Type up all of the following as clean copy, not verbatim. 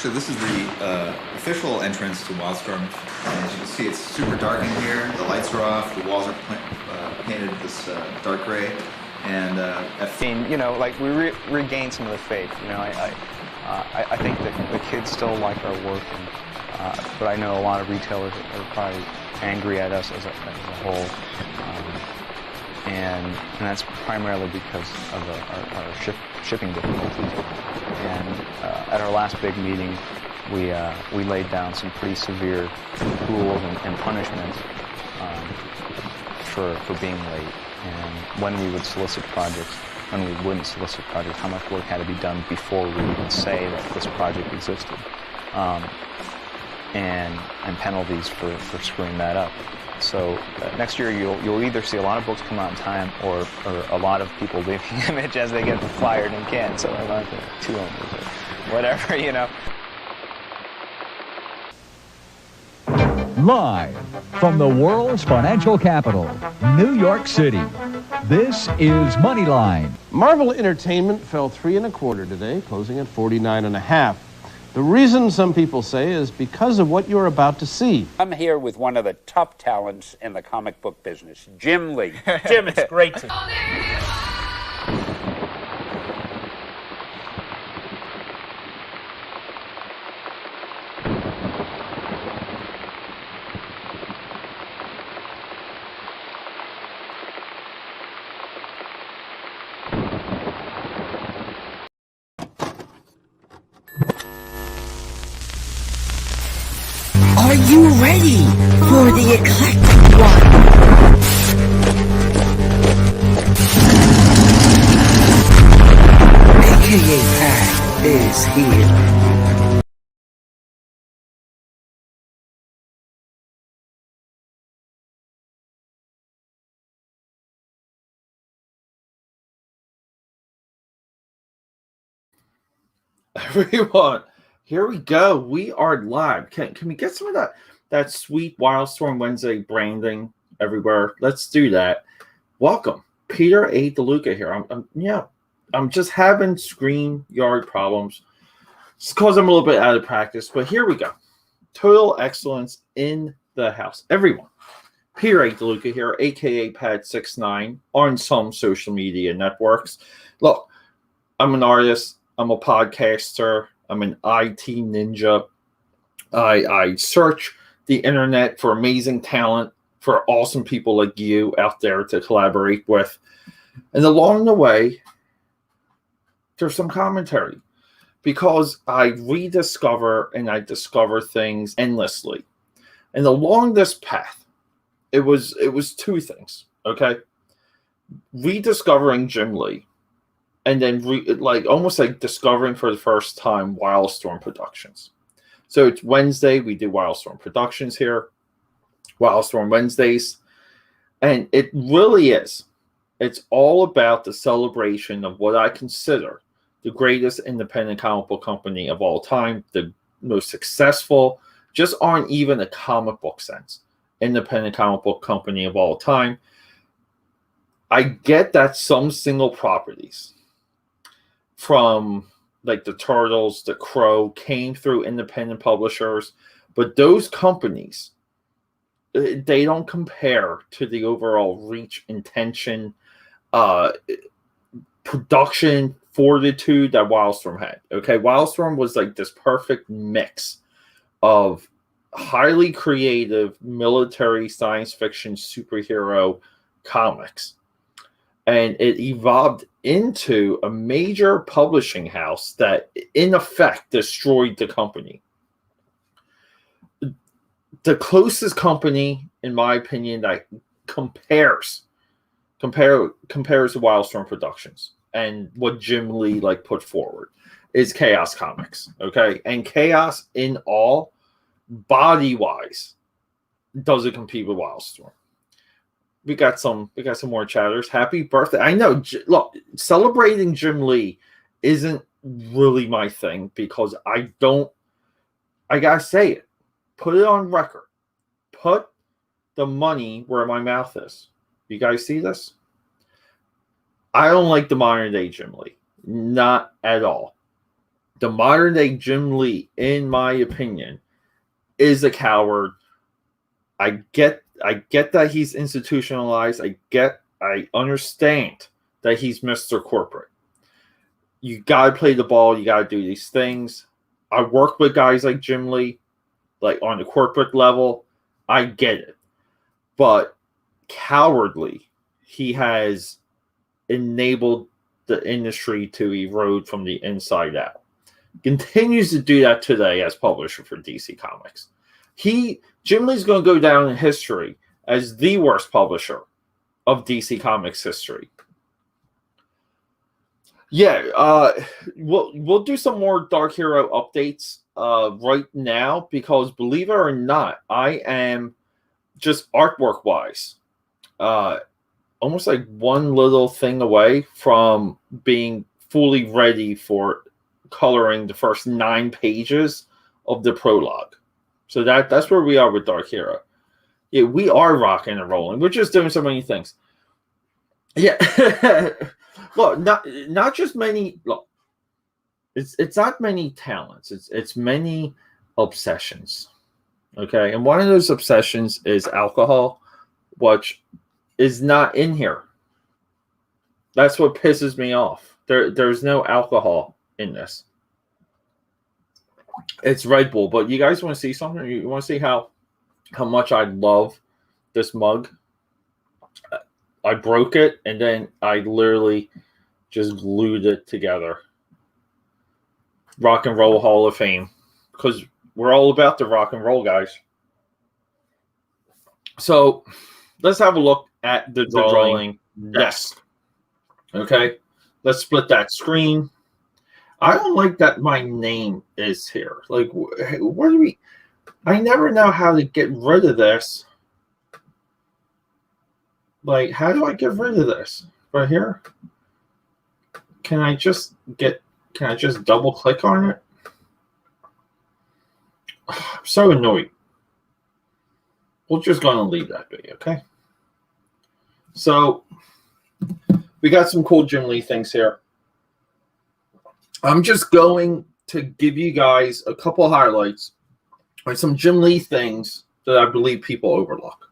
Actually, this is the official entrance to Wildstorm. As you can see, it's super dark in here. The lights are off. The walls are painted this dark gray. And like we regained some of the faith. I think that the kids still like our work, but I know a lot of retailers are probably angry at us as a whole, and that's primarily because of our shipping difficulties. And at our last big meeting, we laid down some pretty severe rules and punishments for being late, and when we would solicit projects, when we wouldn't solicit projects, how much work had to be done before we would say that this project existed, and penalties for screwing that up. So next year you'll either see a lot of books come out in time, or a lot of people leaving Image as they get fired and can't. So I'm not two owners or whatever, Live from the world's financial capital, New York City, this is Moneyline. Marvel Entertainment fell 3 1/4 today, closing at 49.5. The reason, some people say, is because of what you're about to see. I'm here with one of the top talents in the comic book business, Jim Lee. Jim, it's great to... Are you ready for the eclectic one? AKAPAD is here. Everyone, here we go. We are live. Can we get some of that sweet Wildstorm Wednesday branding everywhere? Let's do that. Welcome, Peter A. DeLuca here. I'm just having screen yard problems. It's because I'm a little bit out of practice, but here we go. Total excellence in the house. Everyone, Peter A. DeLuca here, aka Pad69 on some social media networks. Look, I'm an artist. I'm a podcaster. I'm an IT ninja. I search the internet for amazing talent, for awesome people like you out there to collaborate with. And along the way, there's some commentary because I rediscover and I discover things endlessly. And along this path, it was two things, okay? Rediscovering Jim Lee. And then almost like discovering for the first time Wildstorm Productions. So it's Wednesday. We do Wildstorm Productions here. Wildstorm Wednesdays. And it really is. It's all about the celebration of what I consider the greatest independent comic book company of all time. The most successful, just aren't even a comic book sense, independent comic book company of all time. I get that some single properties, from like the Turtles, the Crow, came through independent publishers, but those companies, they don't compare to the overall reach, intention, production fortitude that Wildstorm had. Okay, Wildstorm was like this perfect mix of highly creative military science fiction superhero comics. And it evolved into a major publishing house that, in effect, destroyed the company. The closest company, in my opinion, that compares to Wildstorm Productions and what Jim Lee put forward is Chaos Comics. Okay, and Chaos, in all, body-wise, doesn't compete with Wildstorm. We got some more chatters. Happy birthday. I know, look, celebrating Jim Lee isn't really my thing because I gotta say it. Put it on record. Put the money where my mouth is. You guys see this? I don't like the modern day Jim Lee. Not at all. the modern day Jim Lee, in my opinion, is a coward. I get that he's institutionalized. I understand that he's Mr. Corporate. You gotta play the ball, you gotta do these things. I work with guys like Jim Lee, like on the corporate level. I get it. But cowardly, he has enabled the industry to erode from the inside out. Continues to do that today as publisher for DC Comics. Jim Lee's going to go down in history as the worst publisher of DC Comics history. Yeah, we'll do some more Dark Hero updates right now, because believe it or not, I am just artwork wise almost like one little thing away from being fully ready for coloring the first 9 pages of the prologue. So that's where we are with Dark Hero. Yeah, we are rocking and rolling. We're just doing so many things. Yeah. Look, not just many. Look, it's not many talents. It's many obsessions. Okay, and one of those obsessions is alcohol, which is not in here. That's what pisses me off. There's no alcohol in this. It's Red Bull. But you guys want to see something? You want to see how much I love this mug? I broke it, and then I literally just glued it together. Rock and Roll Hall of Fame. Because we're all about the rock and roll, guys. So let's have a look at the drawing desk. Okay? Let's split that screen. I don't like that my name is here. Like, where do we... I never know how to get rid of this. Like, how do I get rid of this? Right here? Can I just double click on it? I'm so annoyed. We're just going to leave that be, okay? So, we got some cool Jim Lee things here. I'm just going to give you guys a couple highlights on some Jim Lee things that I believe people overlook.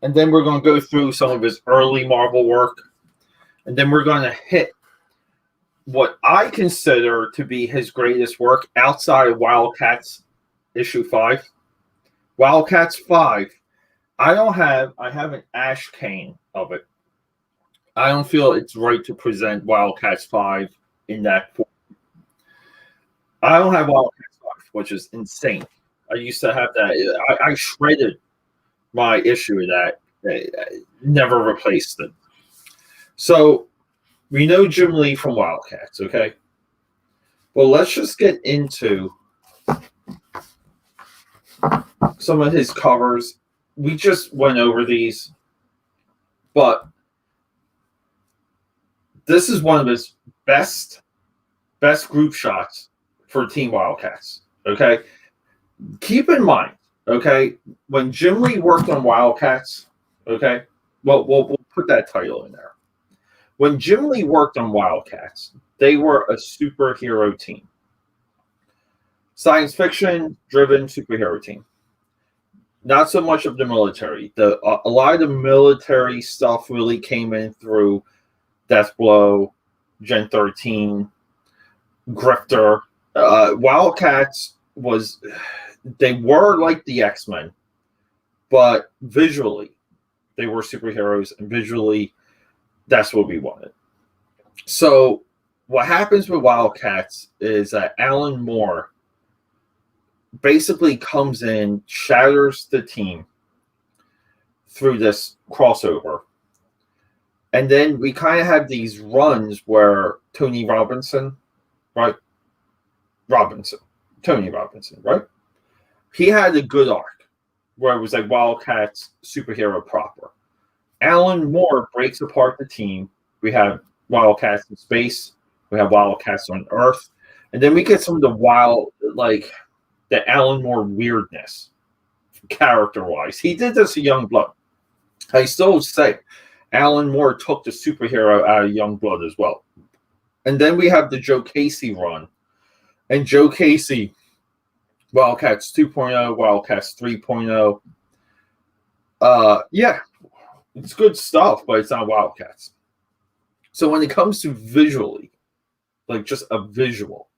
And then we're going to go through some of his early Marvel work. And then we're going to hit what I consider to be his greatest work outside of Wildcats issue 5. Wildcats 5. I have an ash cane of it. I don't feel it's right to present Wildcats 5 in that form. I don't have Wildcats 5, which is insane. I used to have that. I shredded my issue of that. Never replaced it. So we know Jim Lee from Wildcats, okay? Well, let's just get into some of his covers. We just went over these, but this is one of his best group shots for Team Wildcats, okay? Keep in mind, okay, when Jim Lee worked on Wildcats, okay, well, we'll put that title in there. When Jim Lee worked on Wildcats, they were a superhero team. Science fiction-driven superhero team. Not so much of the military. A lot of the military stuff really came in through Deathblow, Gen 13, Grifter. Wildcats they were like the X-Men, but visually, they were superheroes, and visually, that's what we wanted. So what happens with Wildcats is that Alan Moore basically comes in, shatters the team through this crossover. And then we kind of have these runs where Tony Robinson, right? Tony Robinson, right? He had a good arc where it was like Wildcats superhero proper. Alan Moore breaks apart the team. We have Wildcats in space. We have Wildcats on Earth. And then we get some of the Alan Moore weirdness, character-wise. He did this to Youngblood. I still say Alan Moore took the superhero out of Youngblood as well. And then we have the Joe Casey run. And Joe Casey, Wildcats 2.0, Wildcats 3.0. Yeah, it's good stuff, but it's not Wildcats. So when it comes to visually, like just a visual,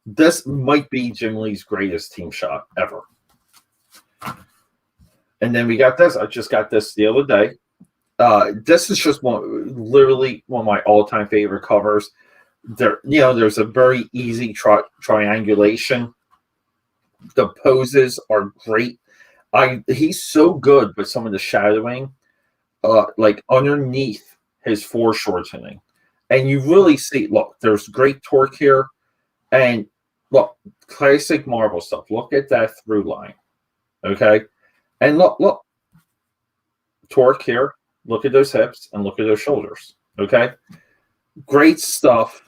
this might be Jim Lee's greatest team shot ever. And then we got this. I just got this the other day. This is just literally one of my all-time favorite covers. There's a very easy triangulation. The poses are great. He's so good with some of the shadowing, like underneath his foreshortening. And you really see, look, there's great torque here. And look, classic Marvel stuff. Look at that through line. Okay? And look. Torque here. Look at those hips and look at those shoulders. Okay? Great stuff.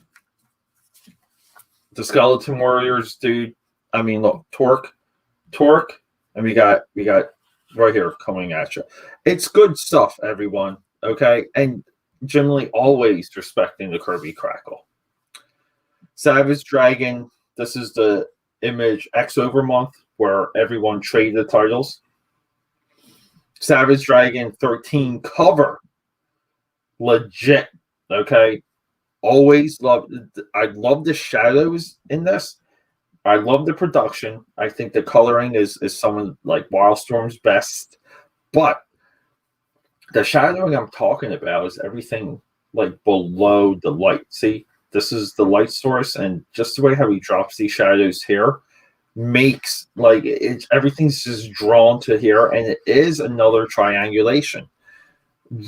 The Skeleton Warriors, dude. I mean, look, torque, and we got right here coming at you. It's good stuff, everyone. Okay? And Jim Lee always respecting the Kirby Crackle. Savage Dragon, this is the Image X over month where everyone traded the titles. Savage Dragon 13 cover. Legit. Okay. Always love. I love the shadows in this. I love the production. I think the coloring is some like Wildstorm's best. But the shadowing I'm talking about is everything like below the light. See, this is the light source, and just the way how he drops these shadows here makes like everything's just drawn to here, and it is another triangulation.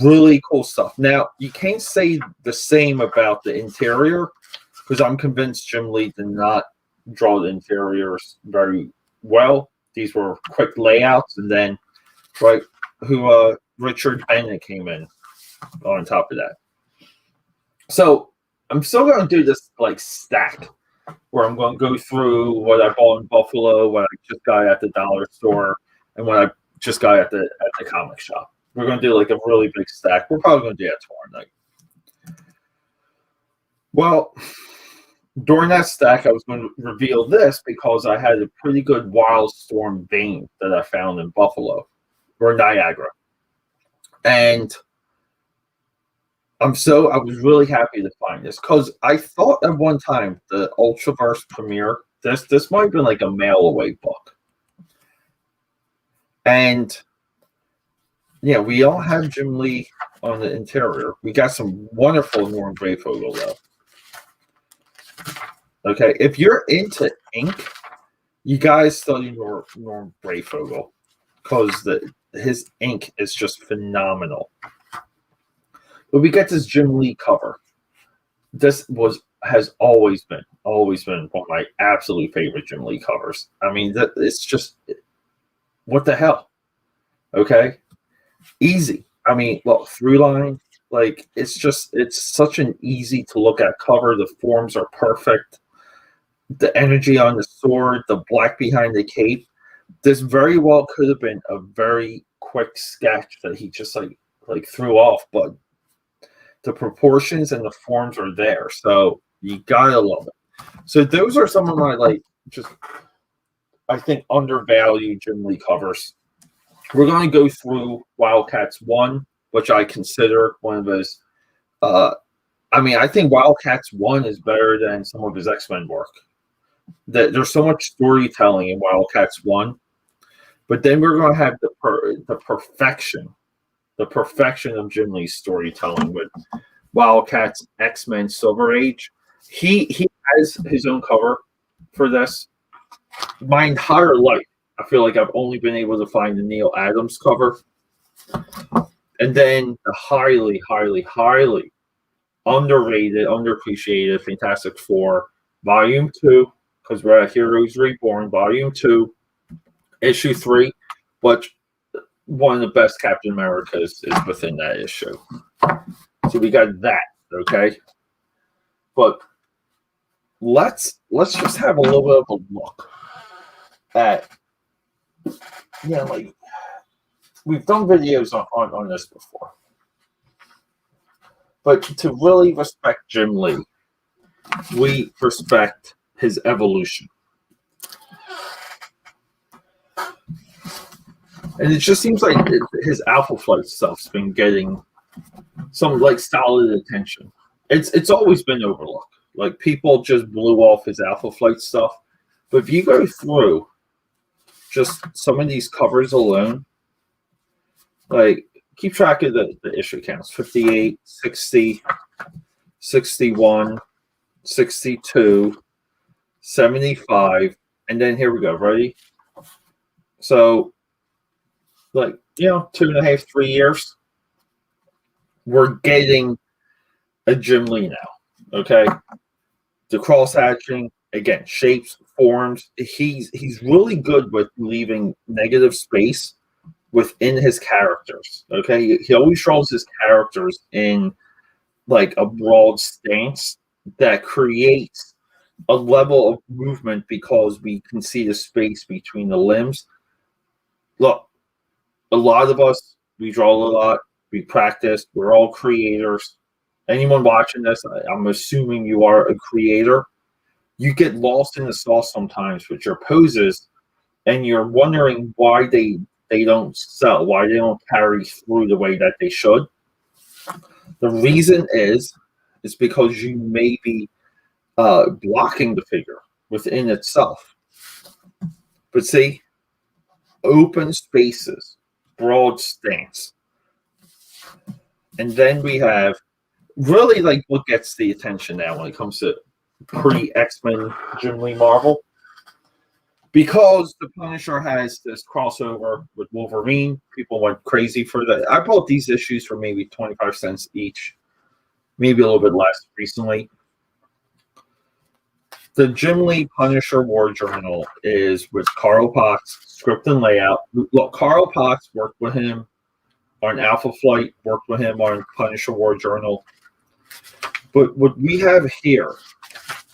Really cool stuff. Now, you can't say the same about the interior because I'm convinced Jim Lee did not draw the interiors very well. These were quick layouts, and then Richard Bennett came in on top of that. So I'm still going to do this like stack where I'm going to go through what I bought in Buffalo, what I just got at the dollar store, and what I just got at the comic shop. We're going to do like a really big stack. We're probably going to do that tomorrow night. Well, during that stack, I was going to reveal this because I had a pretty good Wildstorm vein that I found in Buffalo or Niagara. And I was really happy to find this because I thought at one time the Ultraverse premiere, this might have been like a mail away book. And yeah, we all have Jim Lee on the interior. We got some wonderful Norm Brayfogle though. Okay, if you're into ink, you guys study Norm Brayfogle because his ink is just phenomenal. But we get this Jim Lee cover. This has always been one of my absolute favorite Jim Lee covers. I mean, it's just what the hell? Okay, easy. I mean, look, through line, like it's such an easy to look at cover. The forms are perfect. The energy on the sword, the black behind the cape. This very well could have been a very quick sketch that he just like threw off, but the proportions and the forms are there, so you gotta love it. So those are some of my I think undervalued Jim Lee covers. We're going to go through Wildcats 1, which I consider one of his. I think Wildcats 1 is better than some of his X-Men work. There's so much storytelling in Wildcats 1, but then we're going to have the perfection of Jim Lee's storytelling with Wildcats X-Men Silver Age. He has his own cover for this. My entire life, I feel like I've only been able to find the Neil Adams cover. And then the highly, highly, highly underrated, underappreciated Fantastic Four Volume 2, because we're at Heroes Reborn, Volume 2, Issue 3, but one of the best Captain Americas is within that issue. So we got that, okay? But let's just have a little bit of a look at, we've done videos on this before. But to really respect Jim Lee, we respect his evolution. And it just seems like his Alpha Flight stuff's been getting some like solid attention. It's always been overlooked. Like people just blew off his Alpha Flight stuff. But if you go through just some of these covers alone, like keep track of the issue counts: 58, 60, 61, 62, 75, and then here we go. Ready? So, like, 2.5, 3 years, we're getting a Jim Lee now. Okay, the cross hatching again, shapes, forms. He's really good with leaving negative space within his characters. Okay, he always draws his characters in like a broad stance that creates a level of movement because we can see the space between the limbs. Look, a lot of us, we draw a lot, we practice, we're all creators. Anyone watching this, I'm assuming you are a creator. You get lost in the sauce sometimes with your poses, and you're wondering why they don't sell, why they don't carry through the way that they should. The reason is because you may be blocking the figure within itself. But see, open spaces, broad stance. And then we have really like what gets the attention now when it comes to pre-X-Men Jim Lee Marvel. Because the Punisher has this crossover with Wolverine, people went crazy for that. I bought these issues for maybe 25 cents each, maybe a little bit less recently. The Jim Lee Punisher War Journal is with Carl Potts, script and layout. Look, Carl Potts worked with him on Alpha Flight, worked with him on Punisher War Journal. But what we have here,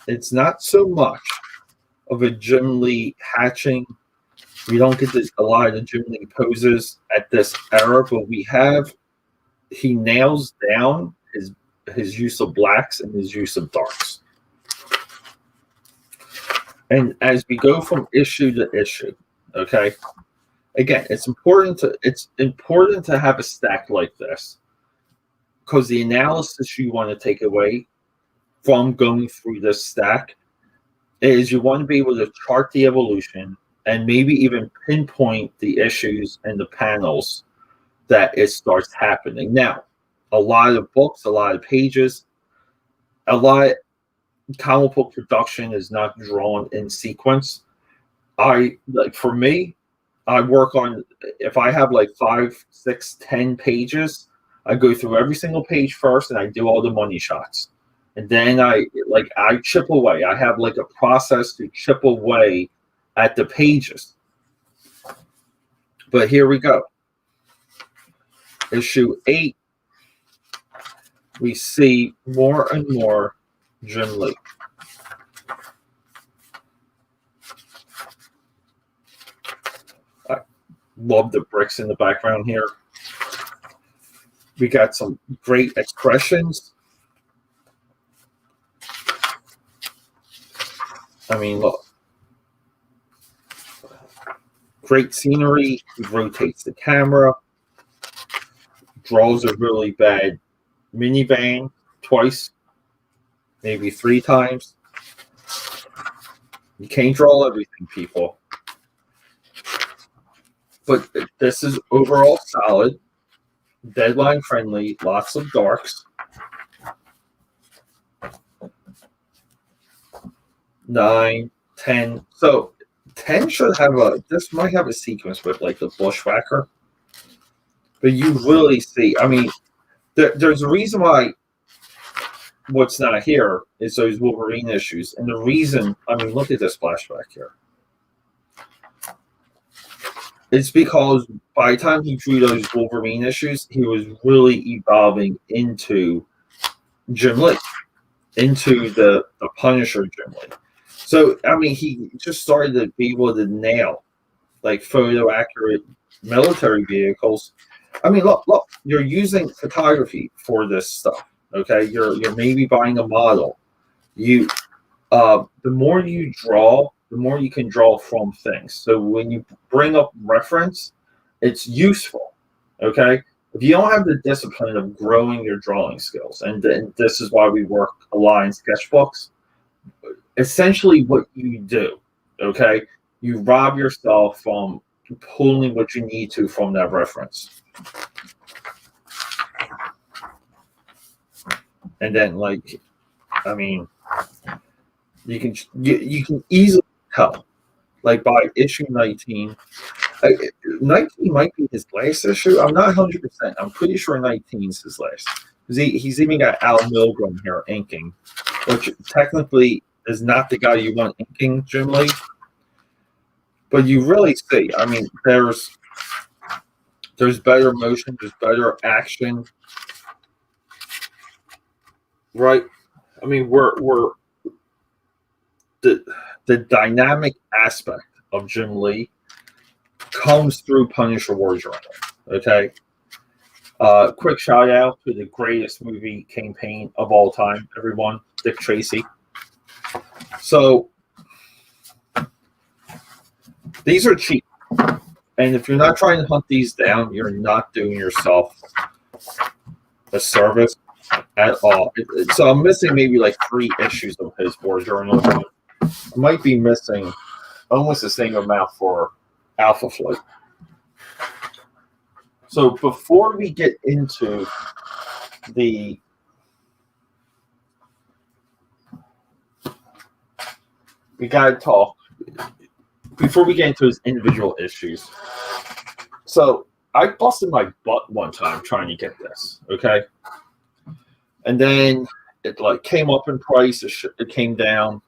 it's not so much of a Jim Lee hatching. We don't get a lot of the Jim Lee poses at this era, but he nails down his use of blacks and his use of darks. And as we go from issue to issue, okay, again, it's important to have a stack like this, because the analysis you want to take away from going through this stack is you want to be able to chart the evolution and maybe even pinpoint the issues and the panels that it starts happening. Now, a lot of books, a lot of pages, a lot of comic book production is not drawn in sequence. For me, I work on, if I have like 5, 6, 10 pages, I go through every single page first and I do all the money shots. And then I chip away. I have like a process to chip away at the pages. But here we go. Issue 8, we see more and more Jim Lee. I love the bricks in the background here. We got some great expressions. I mean, look. Great scenery. He rotates the camera. Draws a really bad minivan twice, maybe 3 times. You can't draw everything, people. But this is overall solid. Deadline friendly. Lots of darks. 9, 10. So 10 should have this might have a sequence with like the Bushwhacker. But you really see, I mean, there's a reason why what's not here is those Wolverine issues. And the reason, I mean, look at this flashback here. It's because by the time he drew those Wolverine issues, he was really evolving into Jim Lee, into the Punisher Jim Lee. So, I mean, he just started to be able to nail like photo accurate military vehicles. I mean, look, you're using photography for this stuff. Okay, you're maybe buying a model. You the more you draw, the more you can draw from things. So when you bring up reference, it's useful. Okay. If you don't have the discipline of growing your drawing skills, and then this is why we work a lot in sketchbooks, essentially what you do, okay, you rob yourself from pulling what you need to from that reference. And then, like, I mean, you can easily tell, like, by issue 19. 19 might be his last issue. I'm not 100%. I'm pretty sure 19 is his last. He's even got Al Milgrom here inking, which technically is not the guy you want inking Jim Lee. But you really see, I mean, there's better motion, there's better action, right? I mean, we're the dynamic aspect of Jim Lee comes through Punisher War Journal. Okay. Quick shout out to the greatest movie campaign of all time, everyone, Dick Tracy. So these are cheap. And if you're not trying to hunt these down, you're not doing yourself a service at all. So I'm missing maybe like 3 issues of his War Journal. I might be missing almost the same amount for Alpha Flight. So before we get into we gotta talk before we get into his individual issues. So I busted my butt one time trying to get this, okay? And then it like came up in price. It came down.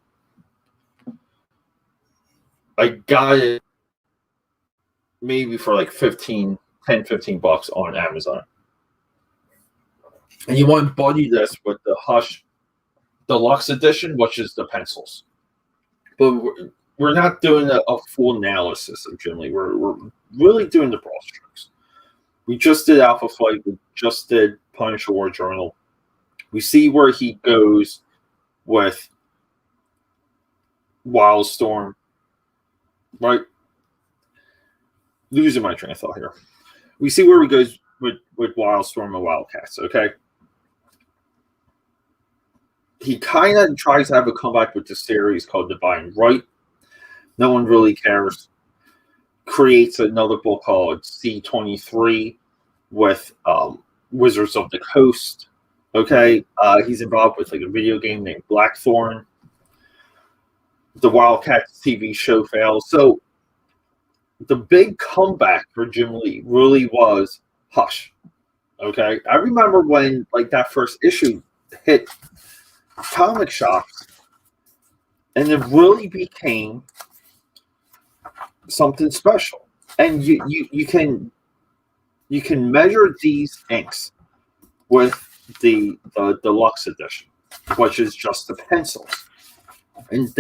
I got it maybe for like 15 bucks on Amazon. And you want to buddy this with the Hush Deluxe Edition, which is the pencils. But we're not doing a full analysis of Jim Lee. We're really doing the broad strokes. We just did Alpha Flight. We just did Punisher War Journal. We see where he goes with Wildstorm. Right? Losing my train of thought here. We see where he goes with Wildstorm and Wildcats, okay? He kind of tries to have a comeback with the series called Divine Right. No one really cares. Creates another book called C23 with Wizards of the Coast. Okay, he's involved with like a video game named Blackthorn. The Wildcats TV show fails. So the big comeback for Jim Lee really was Hush. Okay, I remember when like that first issue hit comic shops, and it really became something special. And you can measure these inks with the deluxe edition, which is just the pencils. And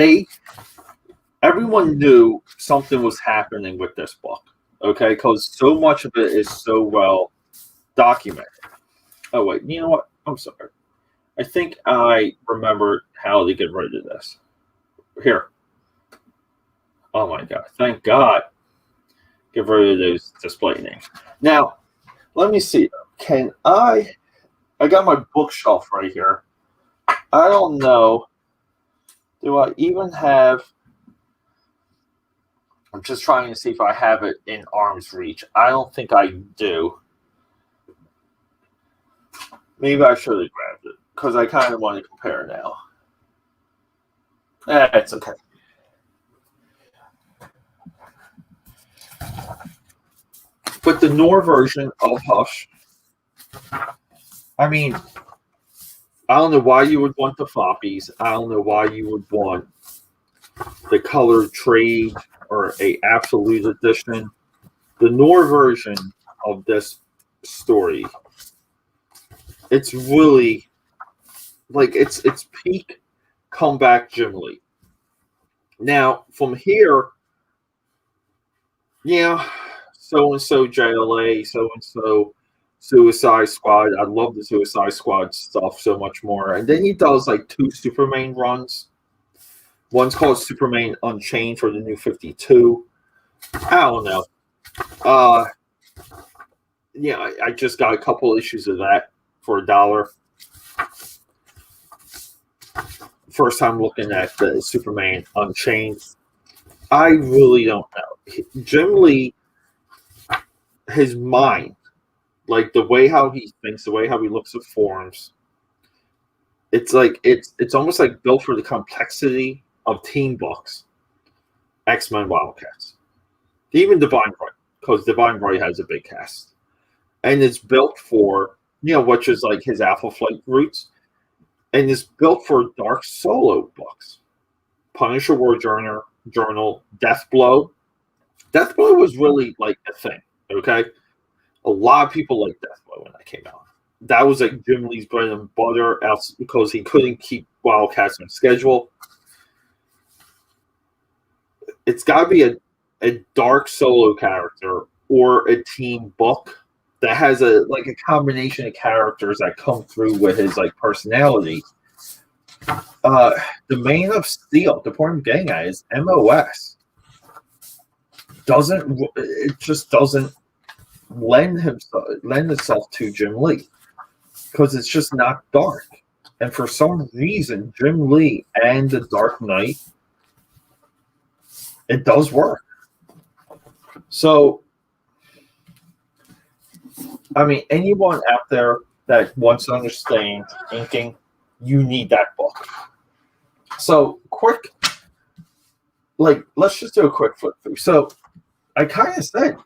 everyone knew something was happening with this book, okay? Because so much of it is so well documented. Oh, wait, you know what? I'm sorry. I think I remembered how to get rid of this. Here. Oh, my God. Thank God. Get rid of those display names. Now, let me see. Can I got my bookshelf right here. I don't know. Do I even have... I'm just trying to see if I have it in arm's reach. I don't think I do. Maybe I should have grabbed it because I kind of want to compare now. It's okay. But the Nor version of Hush, I mean, I don't know why you would want the floppies. I don't know why you would want the colored trade or a absolute edition. The Nor version of this story, it's really like it's peak comeback Jim Lee. Now from here, yeah, so and so JLA, so and so Suicide Squad. I love the Suicide Squad stuff so much more. And then he does like 2 Superman runs. One's called Superman Unchained for the New 52. I don't know. Yeah, I just got a couple issues of that for $1. First time looking at the Superman Unchained. I really don't know. Jim Lee, his mind, like the way how he thinks, the way how he looks at forms, it's like it's almost like built for the complexity of teen books, X-Men, Wildcats, even Divine Right, because Divine Right has a big cast, and it's built for which is like his Alpha Flight roots, and it's built for dark solo books. Punisher War Journal, Death Blow. Death Blow was really like a thing. Okay, a lot of people liked Death Blow when that came out. That was like Jim Lee's bread and butter, because he couldn't keep Wildcats on schedule. It's got to be a dark solo character or a team book that has a combination of characters that come through with his like personality. The Man of Steel, the point I'm getting at is MOS just doesn't lend itself to Jim Lee, because it's just not dark. And for some reason, Jim Lee and the Dark Knight, it does work. So, I mean, anyone out there that wants to understand inking, you need that book. So, let's just do a quick flip through. So, I kind of said,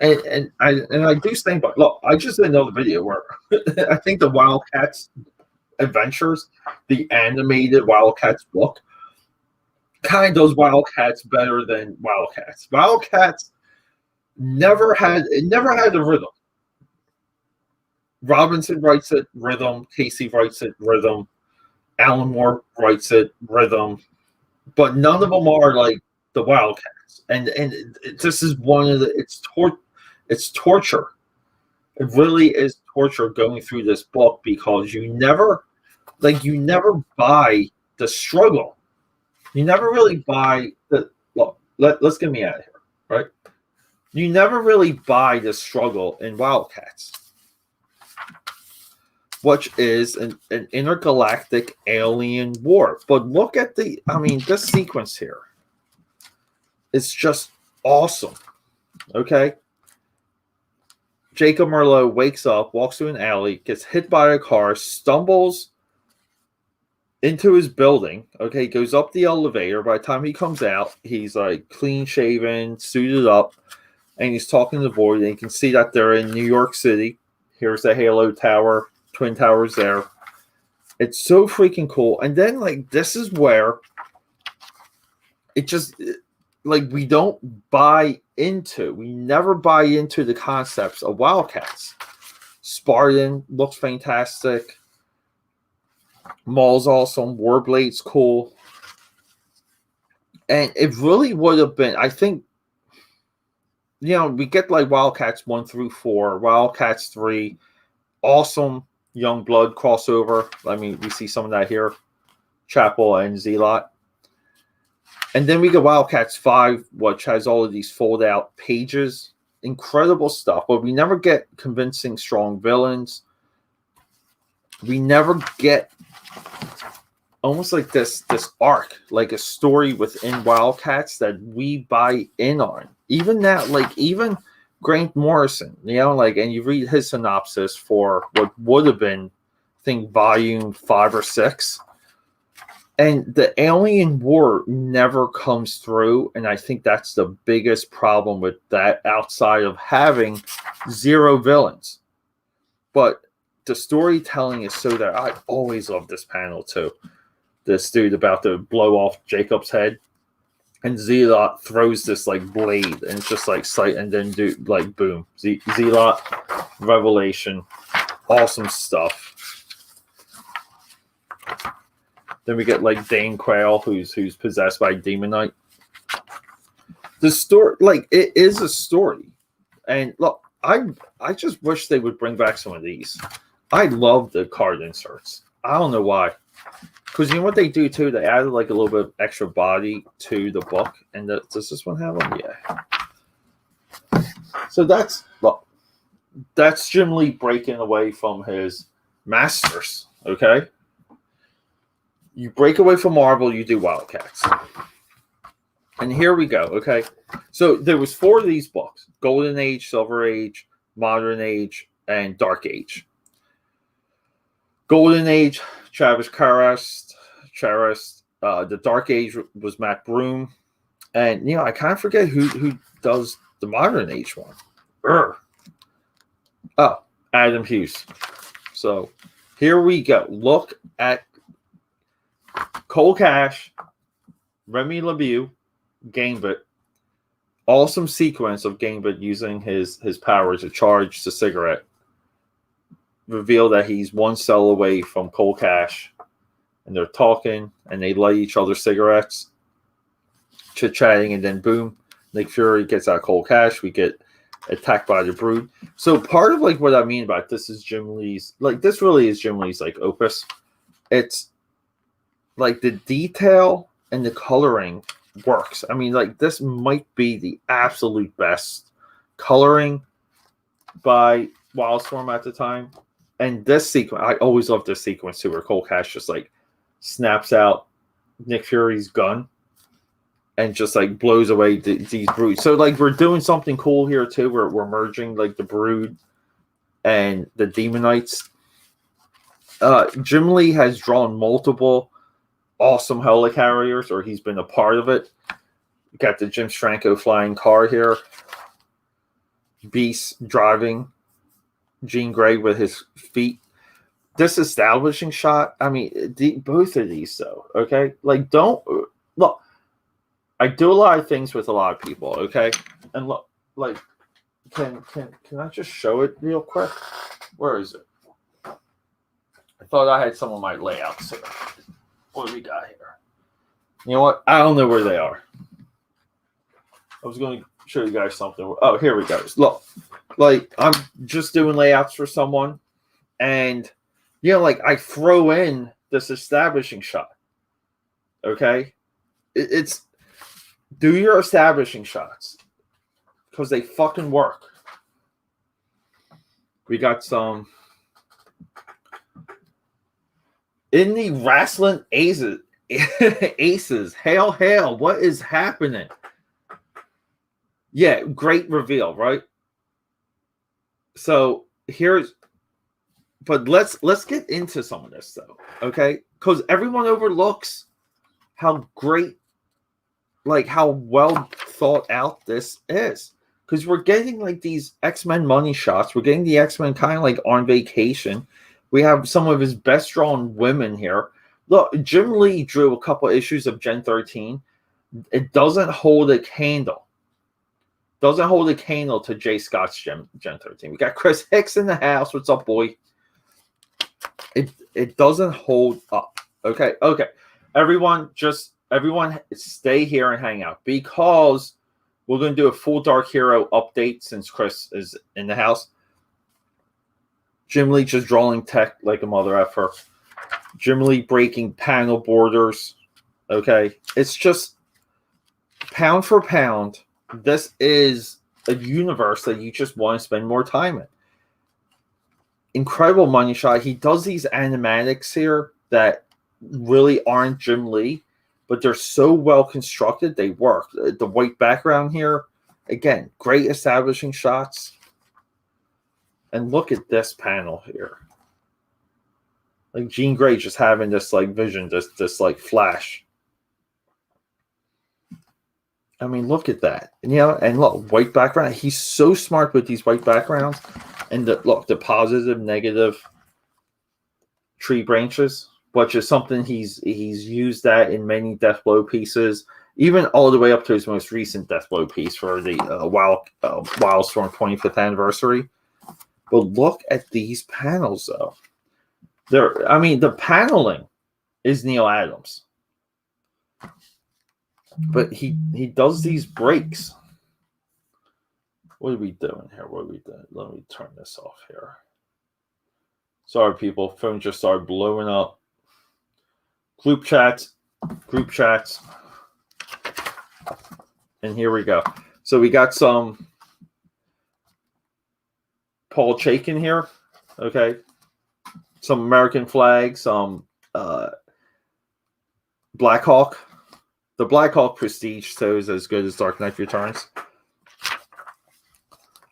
and I do stand by. Look, I just did another video where I think the Wildcats Adventures, the animated Wildcats book, kind of does Wildcats better than Wildcats. Wildcats never had a rhythm. Robinson writes it rhythm, Casey writes it rhythm, Alan Moore writes it rhythm, but none of them are like the Wildcats. And this is one of the it's torture. It really is torture going through this book, because you never buy the struggle. You never really buy the let's get me out of here, right? You never really buy the struggle in Wildcats, which is an intergalactic alien war. But look at this sequence here. It's just awesome. Okay? Jacob Merlot wakes up, walks through an alley, gets hit by a car, stumbles into his building. Okay, goes up the elevator. By the time he comes out, he's like clean shaven, suited up, and he's talking to the board. And you can see that they're in New York City. Here's the Halo Tower, Twin Towers there. It's so freaking cool. And then this is where it just we don't buy into. We never buy into the concepts of Wildcats. Spartan looks fantastic. Maul's awesome. Warblade's cool. And it really would have been, I think, we get Wildcats 1 through 4, Wildcats 3, awesome Young Blood crossover. I mean, we see some of that here. Chapel and Zealot. And then we get Wildcats 5, which has all of these fold-out pages. Incredible stuff. But we never get convincing, strong villains. We never get almost like this arc, like a story within Wildcats that we buy in on. Even that, even Grant Morrison, and you read his synopsis for what would have been, I think, volume 5 or 6. And the alien war never comes through, and I think that's the biggest problem with that, outside of having 0 villains. But the storytelling is so that I always love this panel too. This dude about to blow off Jacob's head, and Zealot throws this blade, and it's just sight, and then boom, Zealot revelation, awesome stuff. Then we get Dane Quayle, who's possessed by Demonite. The story, it is a story, and look, I just wish they would bring back some of these. I love the card inserts. I don't know why. Because you know what they do too? They added like a little bit of extra body to the book. And does this one have them? Yeah. So that's Jim Lee breaking away from his masters. Okay. You break away from Marvel, you do Wildcats. And here we go. Okay. So there was 4 of these books: Golden Age, Silver Age, Modern Age, and Dark Age. Golden Age, Travis Charest. The Dark Age was Matt Broom. And, I kind of forget who does the Modern Age one. Oh, Adam Hughes. So here we go. Look at Cole Cash, Remy LeBeau, Gambit. Awesome sequence of Gambit using his power to charge the cigarette. Reveal that he's 1 cell away from Cole Cash. And they're talking, and they light each other cigarettes, chit-chatting, and then boom, Nick Fury gets out Cole Cash. We get attacked by the Brood. So part of like what I mean about this is Jim Lee's, like this really is Jim Lee's like opus. It's like the detail and the coloring works. I mean, like this might be the absolute best coloring by Wildstorm at the time. And this sequence, I always love this sequence too, where Cole Cash just like snaps out Nick Fury's gun and just like blows away these Broods. So like we're doing something cool here too. We're merging like the Brood and the Demonites. Jim Lee has drawn multiple awesome helicarriers, or he's been a part of it. You got the Jim Stranko flying car here. Beast driving. Jean Grey with his feet. This establishing shot, I mean, both of these though, okay? Like, don't look. I do a lot of things with a lot of people, okay? And look, like, can I just show it real quick? Where is it? I thought I had some of my layouts here. What do we got here? You know what? I don't know where they are. I was going to show you guys something. Oh, here we go. Look, like, I'm just doing layouts for someone, and like I throw in this establishing shot. Okay, it's do your establishing shots because they fucking work. We got some in the wrestling aces. Aces, hail! What is happening? Yeah, great reveal, right? So but let's get into some of this though, okay? Because everyone overlooks how great, like how well thought out this is. Because we're getting like these X-Men money shots. We're getting the X-Men kind of like on vacation. We have some of his best drawn women here. Look, Jim Lee drew a couple issues of Gen 13. It doesn't hold a candle. Doesn't hold a candle to Jay Scott's Gen 13. We got Chris Hicks in the house. What's up, boy? It doesn't hold up. Okay. Everyone stay here and hang out because we're going to do a full Dark Hero update since Chris is in the house. Jim Lee just drawing tech like a mother effer. Jim Lee breaking panel borders. Okay. It's just pound for pound. This is a universe that you just want to spend more time in. Incredible money shot. He does these animatics here that really aren't Jim Lee, but they're so well constructed, they work. The white background here, again, great establishing shots. And look at this panel here. Like Jean Grey just having this like vision, this like flash. I mean, look at that. And look, white background. He's so smart with these white backgrounds. And the positive, negative tree branches, which is something he's used that in many Deathblow pieces, even all the way up to his most recent Deathblow piece for the Wildstorm 25th anniversary. But look at these panels, though. The paneling is Neil Adams. But he does these breaks. What are we doing here? What are we doing? Let me turn this off here. Sorry, people. Phone just started blowing up. Group chats. And here we go. So we got some Paul Chaikin here. Okay. Some American flag, some Black Hawk. The Black Hawk Prestige so is as good as Dark Knight Returns.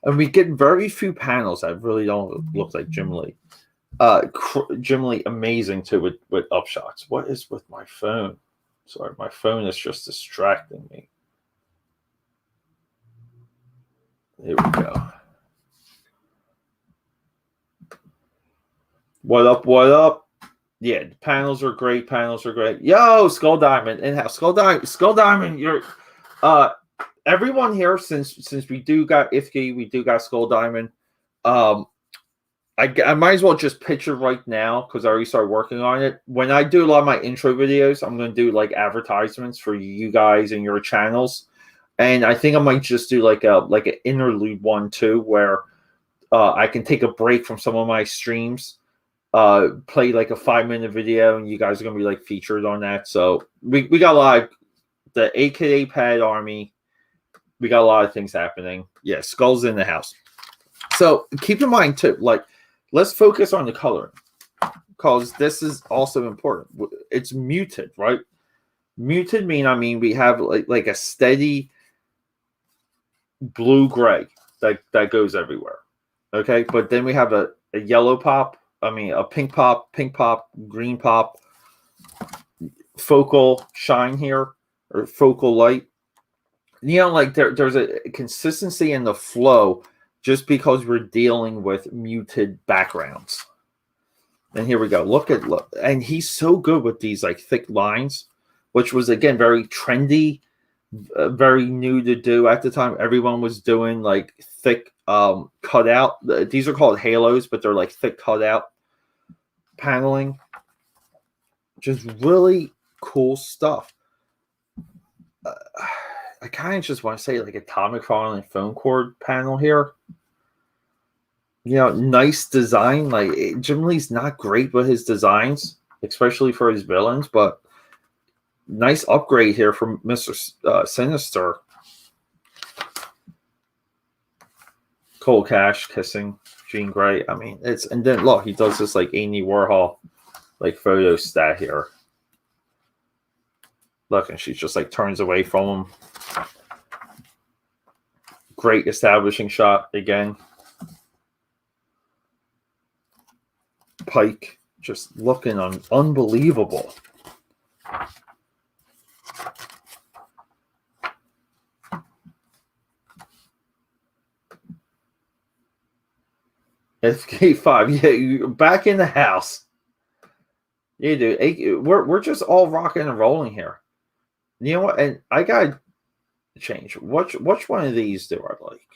And we get very few panels that really don't look like Jim Lee. Jim Lee, amazing too with upshots. What is with my phone? Sorry, my phone is just distracting me. Here we go. What up? What up? Yeah, the panels are great. Yo, Skull Diamond in-house. Skull Diamond, you're everyone here since we do got Ifki, we do got Skull Diamond. I might as well just pitch it right now because I already started working on it. When I do a lot of my intro videos, I'm going to do like advertisements for you guys and your channels, and I think I might just do like an interlude one too, where I can take a break from some of my streams, play like a 5-minute video, and you guys are going to be like featured on that. So we got a lot of the AKAPAD army. We got a lot of things happening. Yeah, Skull's in the house. So keep in mind too, like, let's focus on the coloring because this is also important. It's muted, right? Muted mean we have like a steady blue-gray that goes everywhere. Okay, but then we have a yellow pop. A pink pop, green pop, focal shine here, or focal light. Like there's a consistency in the flow just because we're dealing with muted backgrounds. And here we go. Look. And he's so good with these like thick lines, which was, again, very trendy, very new to do at the time. Everyone was doing like thick cutout. These are called halos, but they're like thick cutout paneling. Just really cool stuff. I kind of just want to say like atomic falling phone cord panel here. Nice design. Like, Jim Lee's not great with his designs, especially for his villains, but nice upgrade here from Mr. Sinister. Cole Cash kissing Jean Grey. And then look, he does this like Andy Warhol like photo stat here. Look, and she just like turns away from him. Great establishing shot again. Pike just looking unbelievable. FK5, yeah, you're back in the house. Yeah, dude, we're just all rocking and rolling here. You know what? And I gotta change. Which one of these do I like?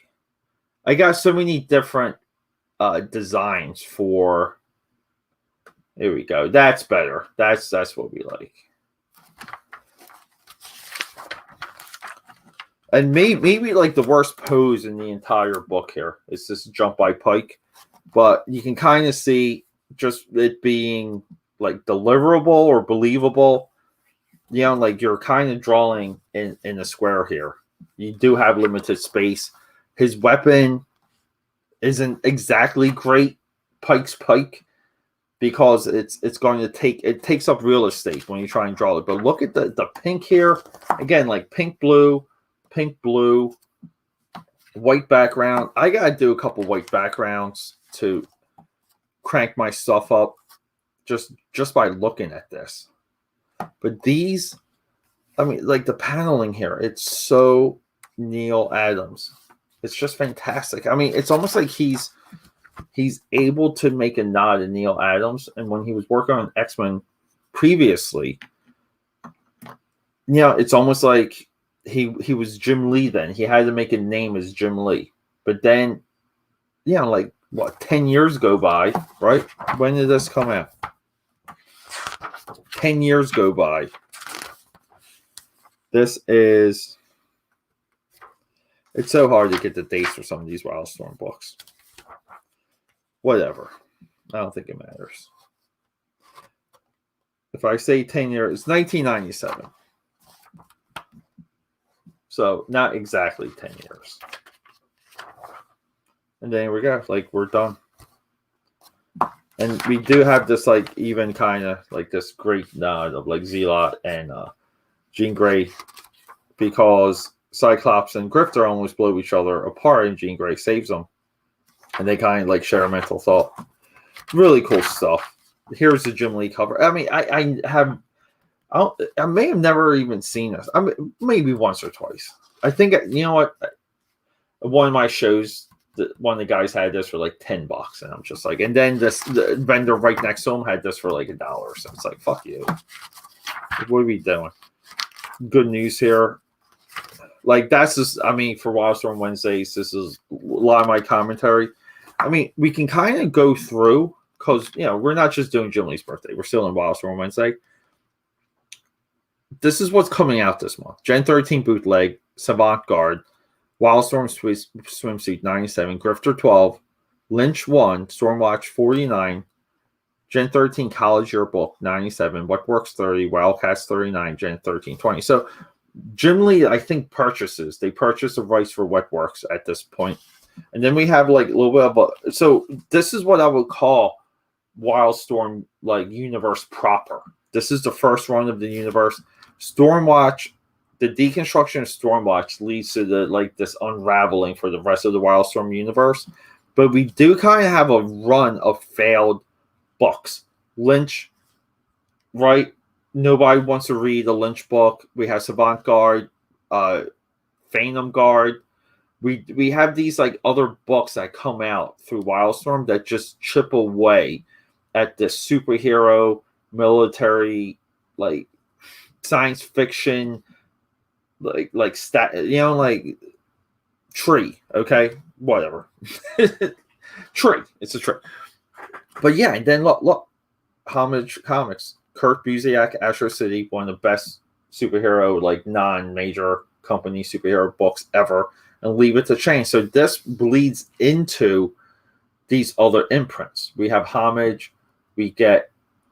I got so many different designs for. Here we go. That's better. That's what we like. And maybe like the worst pose in the entire book here is this jump by Pike, but you can kind of see just it being like deliverable or believable. Like you're kind of drawing in a square here. You do have limited space. His weapon isn't exactly great, Pike's Pike, because it takes up real estate when you try and draw it. But look at the pink here. Again, like pink, blue, white background. I gotta do a couple white backgrounds to crank my stuff up just by looking at this. But these, like the paneling here, it's so Neil Adams. It's just fantastic. It's almost like he's able to make a nod to Neil Adams. And when he was working on X-Men previously, it's almost like he was Jim Lee then. He had to make a name as Jim Lee. But then, like, 10 years go by, right? When did this come out? 10 years go by. This is It's so hard to get the dates for some of these Wildstorm books. Whatever. I don't think it matters. If I say 10 years, it's 1997. So not exactly 10 years. And then we go. Like, we're done. And we do have this, like, even kind of, like, this great nod of, like, Zealot and Jean Grey, because Cyclops and Grifter almost blow each other apart, and Jean Grey saves them. And they kind of, like, share a mental thought. Really cool stuff. Here's the Jim Lee cover. I mean, I may have never even seen this. I mean, maybe once or twice. I think, you know what? One of my shows, one of the guys had this for like $10, and I'm just like, and then the vendor right next to him had this for like $1. So it's like, fuck you. What are we doing? Good news here. Like, that's just, I mean, for Wildstorm Wednesdays, this is a lot of my commentary. I mean, we can kind of go through, because, you know, we're not just doing Jim Lee's birthday. We're still in Wildstorm Wednesday. This is what's coming out this month. Gen 13 Bootleg, Savant Guard, Wildstorm Swimsuit 97, Grifter 12, Lynch 1, Stormwatch 49, Gen 13 College Yearbook 97, Wetworks 30, Wildcats 39, Gen 13 20. So Jim Lee, I think, they purchase the rights for Wetworks at this point. And then we have like a little bit of so this is what I would call Wildstorm, like, universe proper. This is the first run of the universe. Stormwatch, the deconstruction of Stormwatch leads to the, like, this unraveling for the rest of the Wildstorm universe. But we do kind of have a run of failed books. Lynch, right? Nobody wants to read a Lynch book. We have Savant Guard, Phantom Guard. We have these, like, other books that come out through Wildstorm that just chip away at this superhero, military, like, science fiction, like tree. Okay, whatever. Tree. It's a tree. But yeah, and then look, Homage Comics, Kurt Busiek, Astro City, one of the best superhero, like, non-major company superhero books ever, and Leave It to Change. So this bleeds into these other imprints. We have Homage, we get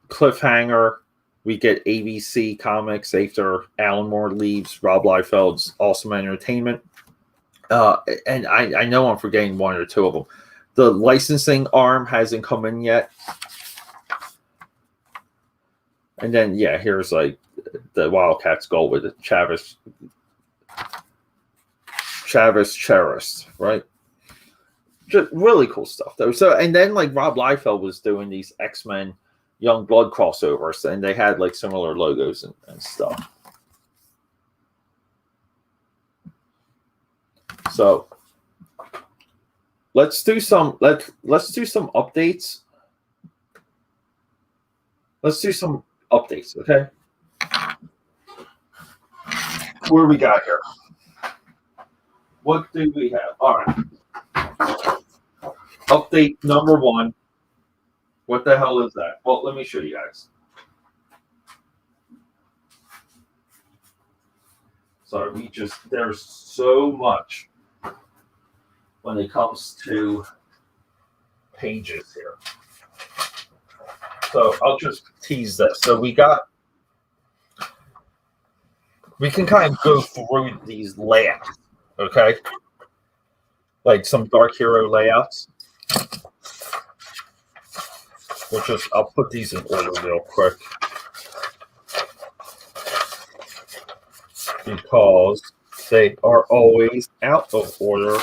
Cliffhanger, we get ABC Comics after Alan Moore leaves, Rob Liefeld's Awesome Entertainment. And I know I'm forgetting one or two of them. The licensing arm hasn't come in yet. And then, yeah, here's, like, the Wildcats goal with it. Chavis Cherished, right? Just really cool stuff, though. So, and then, like, Rob Liefeld was doing these X-Men Young Blood crossovers, and they had, like, similar logos and stuff. So let's do some updates. Let's do some updates, okay? What do we got here? What do we have? All right. Update number 1. What the hell is that? Well, let me show you guys. So there's so much when it comes to pages here. So I'll just tease this. So we can kind of go through these layouts, okay? Like some Dark Hero layouts. I'll put these in order real quick, because they are always out of order.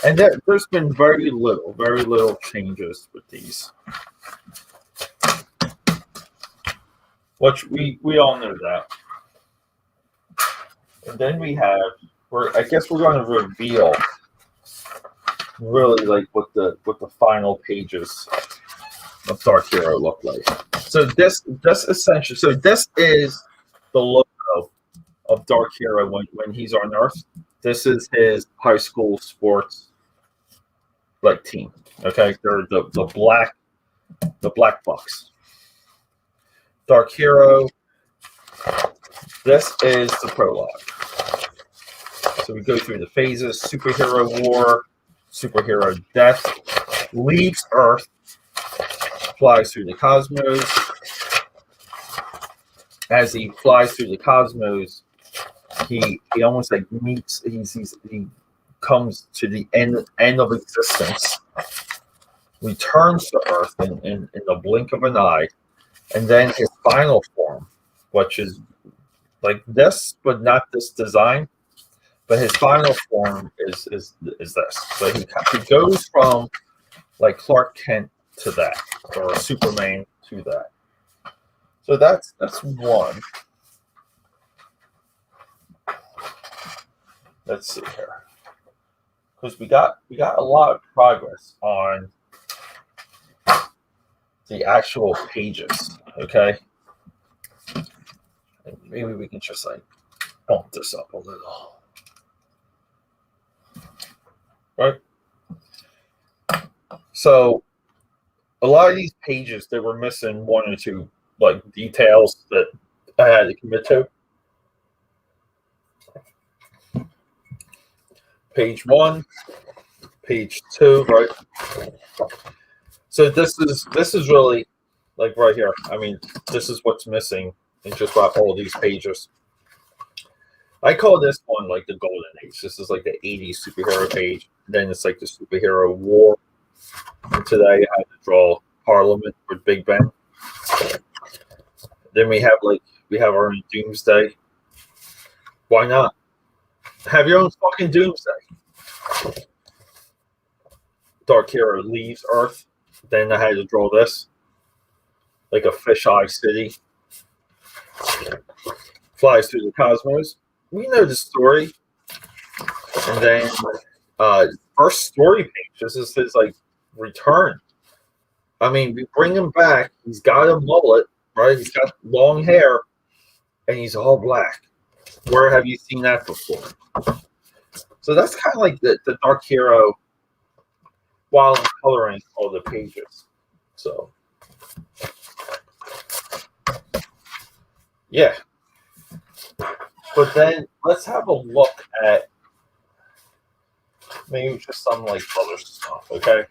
And there's been very little changes with these. Which we all know that. And then we have, I guess we're going to reveal really, like, what the final pages of Dark Hero look like. So this essentially, so this is the logo of Dark Hero when he's on Earth. This is his high school sports, like, team. Okay, they're the Black Bucks. Dark Hero. This is the prologue. So we go through the phases: superhero war, superhero death, leaves Earth, flies through the cosmos. As he flies through the cosmos, he almost like meets. He comes to the end of existence, returns to Earth in the blink of an eye, and then his final form, which is like this, but not this design. But his final form is this. So he goes from like Clark Kent to that, or Superman to that. So that's one. Let's see here, because we got a lot of progress on the actual pages. Okay, and maybe we can just like bump this up a little. Right. So a lot of these pages, they were missing one or two like details that I had to commit to. Page 1, page 2, right? So this is really like right here. I mean, this is what's missing in just about all these pages. I call this one like the golden age. This is like the 80s superhero page. Then it's like the superhero war. And today I had to draw Parliament with Big Ben. Then we have our own Doomsday. Why not? Have your own fucking Doomsday. Dark Hero leaves Earth. Then I had to draw this. Like a fisheye city. Flies through the cosmos. We know the story. And then first story page. This is his like return. I mean, we bring him back. He's got a mullet, right? He's got long hair, and he's all black. Where have you seen that before? So that's kind of like the Dark Hero while I'm coloring all the pages. So, yeah. But then let's have a look at maybe just some like other stuff, okay?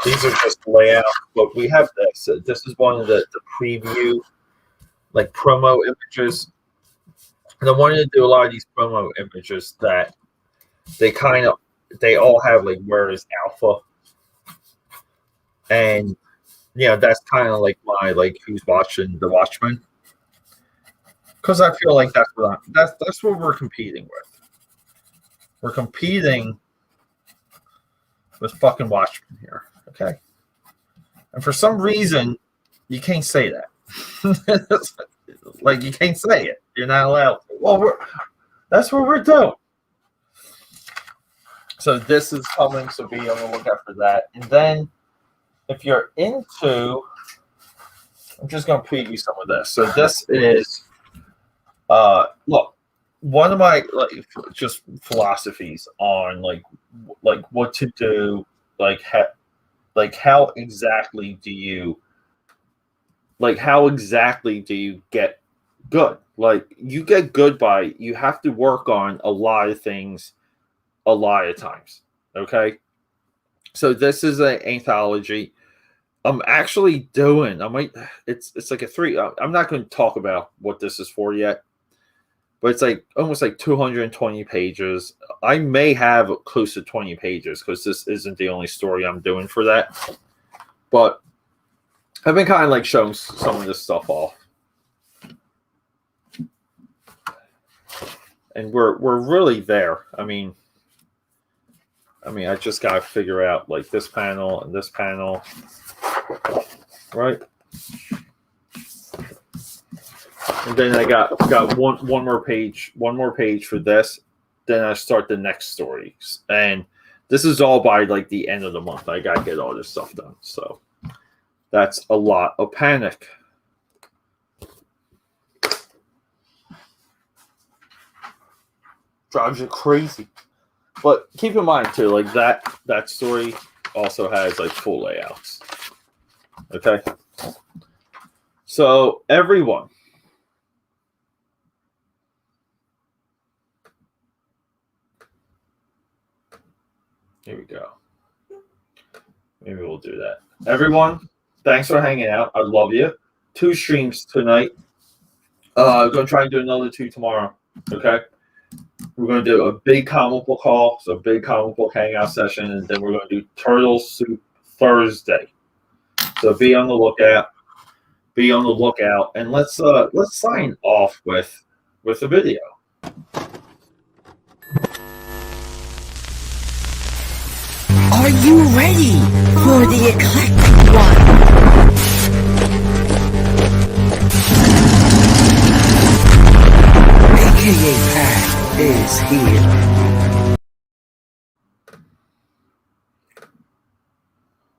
These are just layouts, but we have this. This is one of the preview, like promo images. And I wanted to do a lot of these promo images that they all have like where is Alpha, and that's kind of like my like who's watching the Watchmen, because I feel like that's what we're competing with. We're competing with fucking Watchmen here, okay? And for some reason, you can't say that. Like you can't say it. You're not allowed to. Well, that's what we're doing. So this is coming, so be on the lookout for that. And then if you're into, I'm just going to preview some of this. So this is, look, one of my just philosophies on like what to do, how exactly do you get good? Like you get good by you have to work on a lot of things a lot of times. Okay. So this is an anthology. I'm actually doing, it's like a 3. I'm not going to talk about what this is for yet, but it's like almost like 220 pages. I may have close to 20 pages because this isn't the only story I'm doing for that. But I've been kind of like showing some of this stuff off. And we're really there. I mean, I just got to figure out like this panel and this panel, right? And then I got one more page for this. Then I start the next stories, and this is all by like the end of the month. I gotta get all this stuff done. So that's a lot of panic. Drives you crazy. But keep in mind too, like that story also has like full layouts. Okay. So everyone, Maybe we'll do that. Everyone, thanks for hanging out. I love you. 2 streams tonight. I'm going to try and do another 2 tomorrow. Okay? We're going to do a big comic book haul, so a big comic book hangout session, and then we're going to do Turtle Soup Thursday. So be on the lookout. Be on the lookout, and let's sign off with a video. Are you ready for the eclectic one? AKAPAD is here.